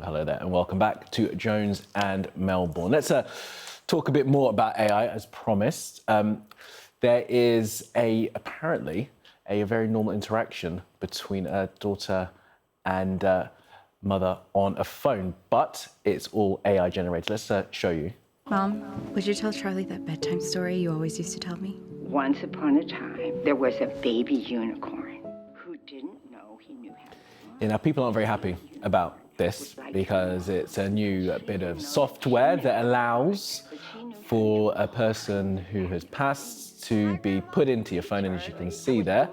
Hello there, and welcome back to Jones and Melbourne. Let's talk a bit more about AI, as promised. There is apparently a very normal interaction between a daughter and mother on a phone, but it's all AI generated. Let's show you. Mom, would you tell Charlie that bedtime story you always used to tell me? Once upon a time, there was a baby unicorn who didn't know he knew how to fly. Now, people aren't very happy about this because it's a new bit of software that allows for a person who has passed to be put into your phone, and as you can see there,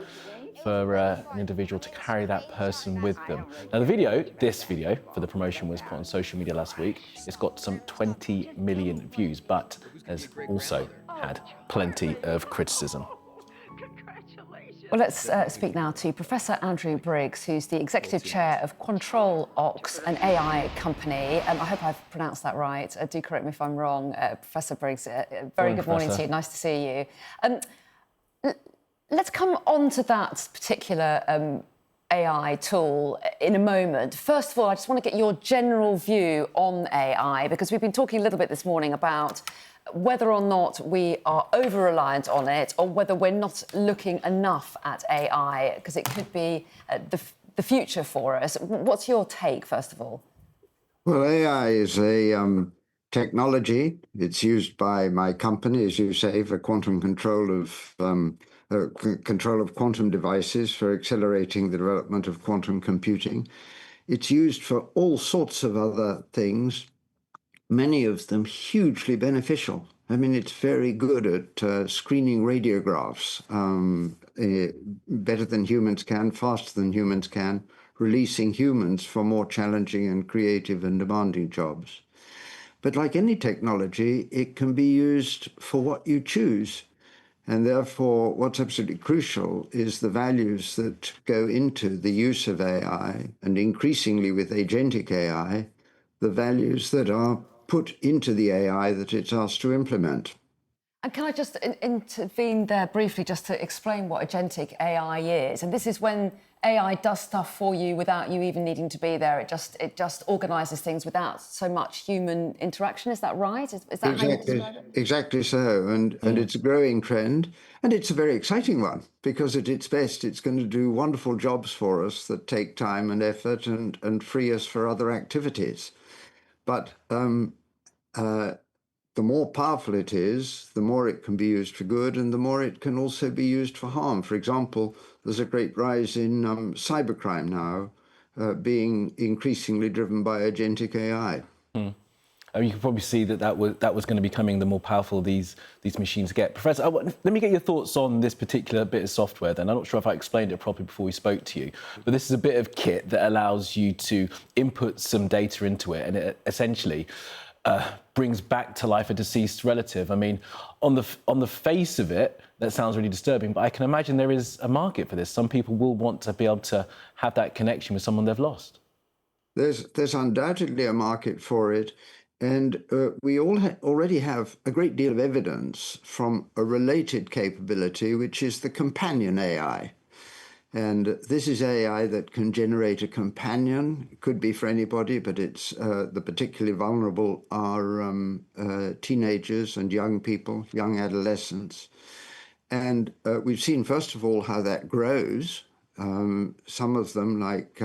for an individual to carry that person with them. Now, this video for the promotion was put on social media last week. It's got some 20 million views, but has also had plenty of criticism. Well, let's speak now to Professor Andrew Briggs, who's the executive chair of QuantrolOx, an AI company. I hope I've pronounced that right. Do correct me if I'm wrong. Professor Briggs, very good morning to you. Nice to see you. Let's come on to that particular AI tool in a moment. First of all, I just want to get your general view on AI, because we've been talking a little bit this morning about whether or not we are over-reliant on it, or whether we're not looking enough at AI, because it could be the future for us. What's your take, first of all? Well, AI is a technology. It's used by my company, as you say, for quantum control of quantum devices, for accelerating the development of quantum computing. It's used for all sorts of other things, many of them hugely beneficial. I mean, it's very good at screening radiographs better than humans can, faster than humans can, releasing humans for more challenging and creative and demanding jobs. But like any technology, it can be used for what you choose. And therefore, what's absolutely crucial is the values that go into the use of AI, and increasingly with agentic AI, the values that are put into the AI that it's asked to implement. And can I just intervene there briefly just to explain what agentic AI is? And this is when AI does stuff for you without you even needing to be there. It just organises things without so much human interaction. Is that right? Is that how you describe it? Exactly so. And it's a growing trend. And it's a very exciting one, because at its best, it's going to do wonderful jobs for us that take time and effort and free us for other activities. But the more powerful it is, the more it can be used for good, and the more it can also be used for harm. For example, there's a great rise in cybercrime now, being increasingly driven by agentic AI. You can probably see that was going to be becoming the more powerful these machines get. Professor, let me get your thoughts on this particular bit of software then. I'm not sure if I explained it properly before we spoke to you, but this is a bit of kit that allows you to input some data into it, and it essentially brings back to life a deceased relative. I mean, on the face of it, that sounds really disturbing, but I can imagine there is a market for this. Some people will want to be able to have that connection with someone they've lost. There's undoubtedly a market for it. And we already have a great deal of evidence from a related capability, which is the companion AI. And this is AI that can generate a companion. It could be for anybody, but it's the particularly vulnerable are teenagers and young people, young adolescents. And we've seen, first of all, how that grows. Some of them, like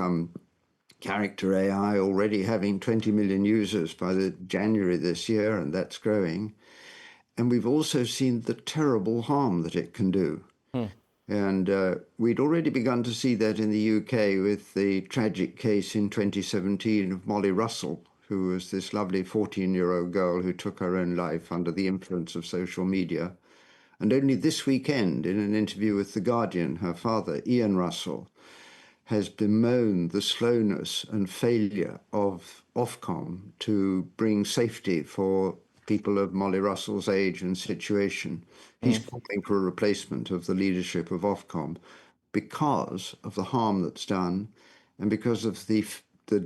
Character AI, already having 20 million users by January this year, and that's growing. And we've also seen the terrible harm that it can do. And we'd already begun to see that in the UK with the tragic case in 2017 of Molly Russell, who was this lovely 14-year-old girl who took her own life under the influence of social media. And only this weekend, in an interview with The Guardian, her father, Ian Russell, has bemoaned the slowness and failure of Ofcom to bring safety for people of Molly Russell's age and situation. He's calling for a replacement of the leadership of Ofcom because of the harm that's done and because of the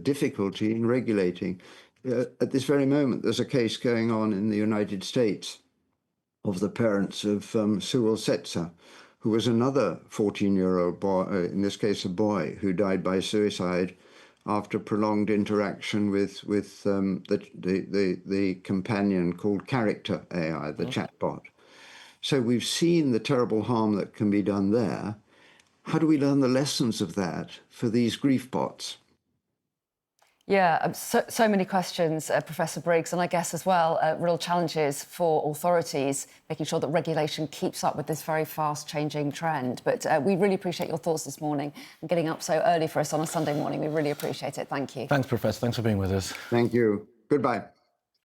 difficulty in regulating. At this very moment, there's a case going on in the United States of the parents of Sewell Setzer, who was another 14-year-old boy, in this case a boy, who died by suicide after prolonged interaction with the companion called Character AI, the chatbot. So we've seen the terrible harm that can be done there. How do we learn the lessons of that for these grief bots? Yeah, so many questions, Professor Briggs, and I guess as well, real challenges for authorities, making sure that regulation keeps up with this very fast-changing trend. But we really appreciate your thoughts this morning and getting up so early for us on a Sunday morning. We really appreciate it. Thank you. Thanks, Professor. Thanks for being with us. Thank you. Goodbye.